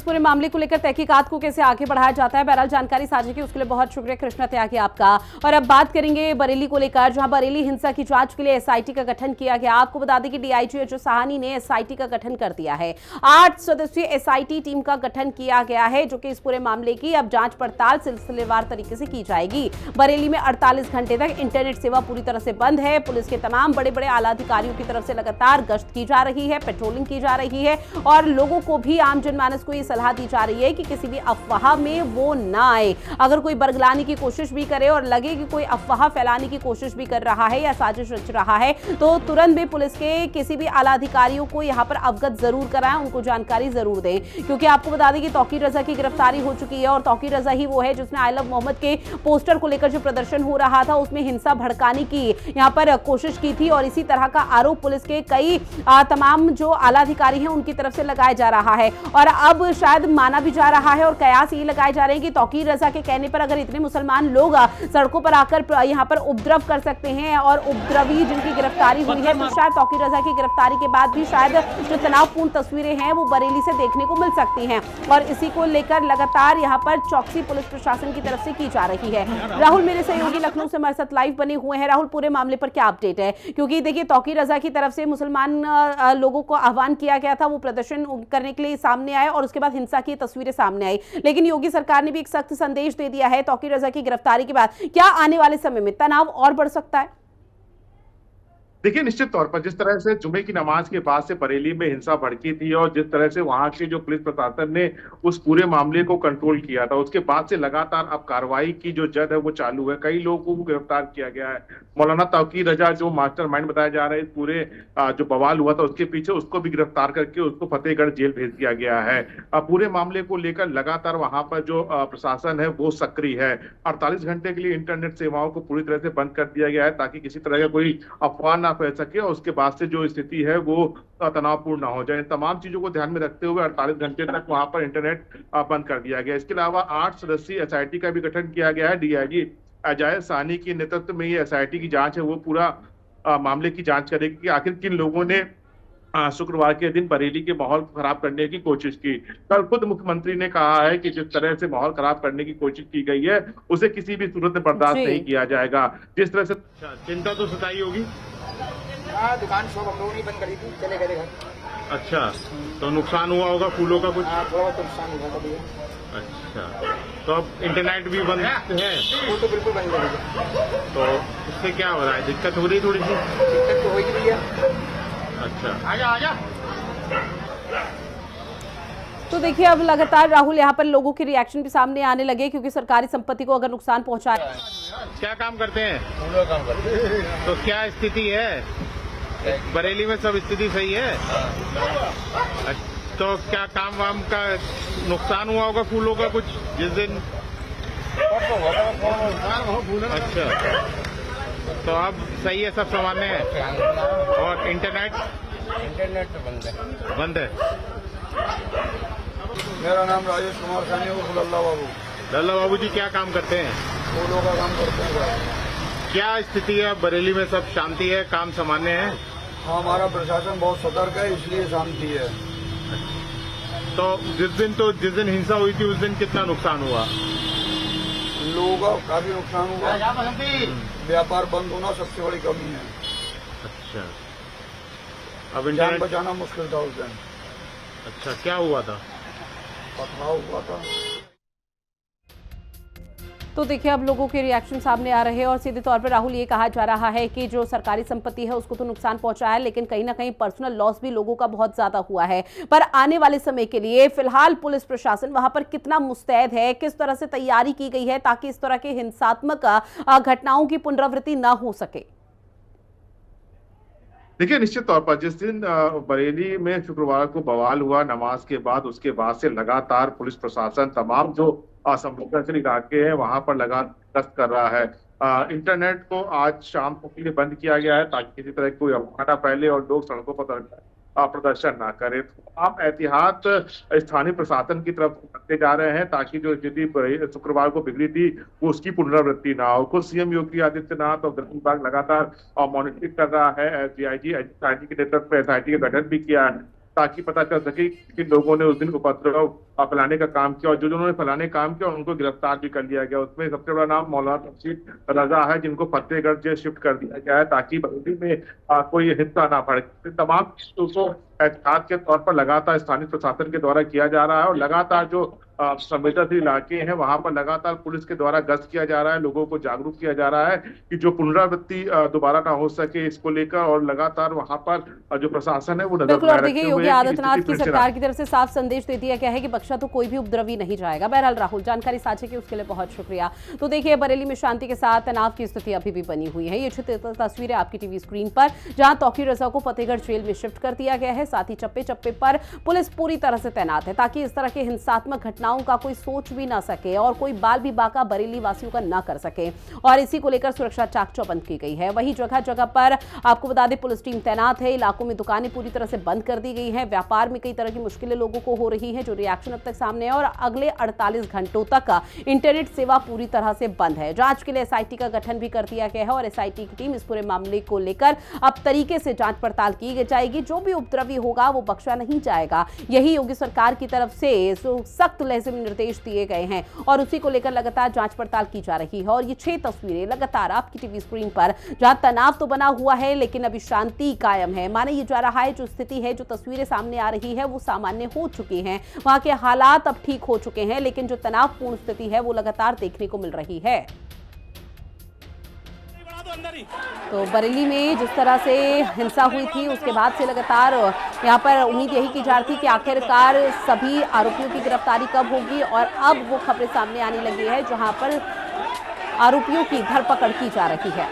इस पूरे मामले को लेकर तहकीकात को कैसे आगे बढ़ाया जाता है। बहरहाल जानकारी साझा की उसके लिए बहुत शुक्रिया कृष्णा त्यागी आपका। और अब बात करेंगे बरेली को लेकर, जहां बरेली हिंसा की जांच के लिए एसआईटी का गठन किया गया। आपको बता दें कि डीआईजी एच साहनी ने एसआईटी का गठन कर दिया है। 8 सदस्यीय एसआईटी टीम का गठन किया गया है, जो कि इस पूरे मामले की अब जांच पड़ताल सिलसिलेवार तरीके से की जाएगी। बरेली में 48 घंटे तक इंटरनेट सेवा पूरी तरह से बंद है। पुलिस के तमाम बड़े बड़े आला अधिकारियों की तरफ से लगातार गश्त की जा रही है, पेट्रोलिंग की जा रही है और लोगों को भी, आम जनमानस को ये सलाह दी जा रही है कि किसी भी अफवाह में वो ना आए। अगर कोई बरगलाने की कोशिश भी करे और लगे कि कोई अफवाह फैलाने की कोशिश भी कर रहा है या साजिश रच रहा है, तो तुरंत भी पुलिस के किसी भी आला अधिकारियों को यहां पर अवगत जरूर कराएं, उनको जानकारी जरूर दें। क्योंकि आपको बता दें कि तौकीर रजा की गिरफ्तारी हो चुकी है और तौकीर रजा ही वो है जिसने आई लव मोहम्मद के पोस्टर को लेकर जो प्रदर्शन हो रहा था उसमें हिंसा भड़काने की यहां पर कोशिश की थी। और इसी तरह का आरोप पुलिस के कई तमाम जो आला अधिकारी हैं उनकी तरफ से लगाया जा रहा है। और अब शायद माना भी जा रहा है और कयास ये लगाए जा रहे हैं कि तौकीर रजा के कहने पर अगर इतने मुसलमान लोग सड़कों पर आकर यहां पर उपद्रव कर सकते हैं और उपद्रवी जिनकी गिरफ्तारी हुई है, तो शायद तौकीर रजा की गिरफ्तारी के बाद भी शायद जो तनावपूर्ण तस्वीरें हैं वो बरेली से देखने को मिल सकती हैं। और इसी को लेकर लगातार यहां पर चौकसी पुलिस प्रशासन की तरफ से की जा रही है। राहुल मेरे सहयोगी लखनऊ से हमारे साथ लाइव बने हुए हैं। राहुल, पूरे मामले पर क्या अपडेट है? क्योंकि देखिए, तौकीर रजा की तरफ से मुसलमान लोगों को आह्वान किया गया था, वो प्रदर्शन करने के लिए सामने आए और उसके बाद हिंसा की तस्वीरें सामने आई। लेकिन योगी सरकार ने भी एक सख्त संदेश दे दिया है तौकीर रजा की गिरफ्तारी के बाद। क्या आने वाले समय में तनाव और बढ़ सकता है? देखिए, निश्चित तौर पर जिस तरह से जुमे की नमाज के बाद से बरेली में हिंसा भड़की थी और जिस तरह से वहां के जो पुलिस प्रशासन ने उस पूरे मामले को कंट्रोल किया था, उसके बाद से लगातार अब कार्रवाई की जो जद है वो चालू है। कई लोगों को गिरफ्तार किया गया है। मौलाना तौकीर रजा जो मास्टरमाइंड बताया जा रहा है इस पूरे जो बवाल हुआ था उसके पीछे, उसको भी गिरफ्तार करके उसको फतेहगढ़ जेल भेज दिया गया है। पूरे मामले को लेकर लगातार वहां पर जो प्रशासन है वो सक्रिय है। 48 घंटे के लिए इंटरनेट सेवाओं को पूरी तरह से बंद कर दिया गया है ताकि किसी तरह का कोई अफवाह ना फैल सके और उसके बाद से जो स्थिति है वो तनावपूर्ण ना हो जाए। इन तमाम चीजों को ध्यान में रखते हुए 48 घंटे तक वहां पर इंटरनेट बंद कर दिया गया। इसके अलावा 8 सदस्यीय एसआईटी का भी गठन किया गया है। डीआईजी एजाज साहनी के नेतृत्व में ये एसआईटी की जांच है वो पूरा मामले की जांच करेगी कि आखिर किन लोगों ने शुक्रवार के दिन बरेली के माहौल को खराब करने की कोशिश की। कल खुद मुख्यमंत्री ने कहा है कि जिस तरह से माहौल खराब करने की कोशिश की गई है उसे किसी भी सूरत में बर्दाश्त नहीं किया जाएगा। जिस तरह से चिंता तो सताई होगी। दुकान शॉप हम लोगों ने बंद करी थी, चले गए घर। अच्छा, तो नुकसान हुआ होगा फूलों का कुछ? थोड़ा बहुत नुकसान हुआ था भैया। अच्छा, तो अब इंटरनेट भी बंद है? वो तो बिल्कुल बंद है। तो इससे क्या हो रहा है? दिक्कत हो रही है थोड़ी सी? दिक्कत तो होगी भैया। अच्छा, आजा आजा। तो देखिए, अब लगातार राहुल यहाँ पर लोगों के रिएक्शन भी सामने आने लगे, क्योंकि सरकारी संपत्ति को अगर नुकसान पहुंचाए। क्या काम करते हैं? फूलों काम करते हैं। तो क्या स्थिति है बरेली में? सब स्थिति सही है? तो क्या काम वाम का नुकसान हुआ होगा फूलों का कुछ जिस दिन? अच्छा, तो अब सही है, सब सामान्य है। और इंटरनेट तो बंद है। बंद है। मेरा नाम राजेश कुमार सानी है। लल्ला बाबू। लल्ला बाबू जी क्या काम करते हैं? फूलों का काम करते हैं। क्या स्थिति है बरेली में? सब शांति है, काम सामान्य है? हाँ, हमारा प्रशासन बहुत सतर्क है, इसलिए शांति है। तो जिस दिन हिंसा हुई थी उस दिन कितना नुकसान हुआ? लोगों का काफी नुकसान हुआ। व्यापार बंद होना सबसे बड़ी कमी है। अच्छा, अब जान इंटरनेट बचाना मुश्किल था उस दिन। अच्छा, क्या हुआ था? पथराव हुआ था। तो देखिए, अब लोगों के रिएक्शन सामने आ रहे हैं और सीधे तौर पर राहुल ये कहा जा रहा है कि जो सरकारी संपत्ति है उसको तो नुकसान पहुंचा है, लेकिन कहीं ना कहीं पर्सनल लॉस भी लोगों का बहुत ज्यादा हुआ है। पर आने वाले समय के लिए फिलहाल पुलिस प्रशासन वहां पर कितना मुस्तैद है, किस तरह से तैयारी की गई है ताकि इस तरह के हिंसात्मक घटनाओं की पुनरावृत्ति न हो सके? देखिए, निश्चित तौर पर जिस दिन बरेली में शुक्रवार को बवाल हुआ नमाज के बाद, उसके बाद से लगातार पुलिस प्रशासन तमाम जो संवेदनशील इलाके हैं वहां पर लगातार गश्त कर रहा है। इंटरनेट को आज शाम तक के लिए बंद किया गया है ताकि किसी तरह की कोई अफवाह ना फैले और लोग सड़कों पर प्रदर्शन ना करें। आप एहतियात स्थानीय प्रशासन की तरफ करते जा रहे हैं ताकि जो स्थिति शुक्रवार को बिगड़ी थी वो उसकी पुनरावृत्ति ना हो। खुद सीएम योगी आदित्यनाथ और गृह विभाग लगातार मॉनिटरिंग कर रहा है। डीआईजी एसआईटी के नेतृत्व में एसआईटी का गठन भी किया है ताकि पता चल सके कि लोगों ने उस दिन उपद्रव फैलाने का काम किया, और जो जिन्होंने फैलाने का काम किया उनको गिरफ्तार भी कर लिया गया। उसमें सबसे बड़ा नाम मौलाना तमशीद रजा है, जिनको फतेहगढ़ जेल शिफ्ट कर दिया गया है ताकि बरेली में कोई हिंसा ना बढ़े। तमाम चीजों को एहतियात के तौर पर लगातार स्थानीय प्रशासन के द्वारा किया जा रहा है, और लगातार जो संवेदनशील इलाके हैं वहां पर लगातार पुलिस के द्वारा गश्त किया जा रहा है, लोगों को जागरूक किया जा रहा है कि जो पुनरावृत्ति दोबारा ना हो सके इसको लेकर, और लगातार वहां पर जो प्रशासन है वो नजर बिल्कुल। और बनाए देखिए, रखे योगी हुए है कि आदित्यनाथ स्थिति की फिर से सरकार की तरफ से साफ संदेश दे दिया गया है कि बख्शा तो कोई भी उपद्रवी नहीं जाएगा। बहरहाल राहुल, जानकारी साझा की उसके लिए बहुत शुक्रिया। तो देखिए, बरेली में शांति के साथ तनाव की स्थिति अभी भी बनी हुई है। ये तस्वीरें आपकी टीवी स्क्रीन पर, जहां तौकीर रजा को फतेहगढ़ जेल में शिफ्ट कर दिया गया है। साथ ही चप्पे चप्पे पर पुलिस पूरी तरह से तैनात है ताकि इस तरह के हिंसात्मक घटनाओं का कोई सोच भी ना सके और कोई बाल भी बाका बरेली वासियों का ना कर सके, और इसी को लेकर सुरक्षा चाक चौबंद की गई है। वहीं जगह जगह पर आपको बता दें पुलिस टीम तैनात है। इलाकों में दुकानें पूरी तरह से बंद कर दी गई हैं। व्यापार में कई तरह की मुश्किलें लोगों को हो रही हैं, जो रिएक्शन अब तक सामने है, और अगले 48 घंटों तक इंटरनेट सेवा पूरी तरह से बंद है। जांच के लिए एसआईटी का गठन भी कर दिया गया है, और एसआईटी की टीम इस पूरे मामले को लेकर अब तरीके से जांच पड़ताल की जाएगी। जो भी उपद्रवी होगा वो बख्शा नहीं जाएगा। यही योगी सरकार की तरफ से सख्त लहजे में निर्देश दिए गए हैं, और उसी को लेकर लगातार जांच पड़ताल की जा रही है। और ये 6 तस्वीरें लगातार आपकी टीवी स्क्रीन पर, जहां तनाव तो बना हुआ है लेकिन अभी शांति कायम है। माने ये जा रहा है जो स्थिति है, जो तस्वीरें सामने आ रही है वो सामान्य हो चुकी हैं, वहां के हालात अब ठीक हो चुके हैं, लेकिन जो तनावपूर्ण स्थिति है वो लगातार देखने को मिल रही है। तो बरेली में जिस तरह से हिंसा हुई थी उसके बाद से लगातार यहाँ पर उम्मीद यही की जा रही थी कि आखिरकार सभी आरोपियों की गिरफ्तारी कब होगी, और अब वो खबरें सामने आने लगी है जहां पर आरोपियों की धरपकड़ की जा रही है।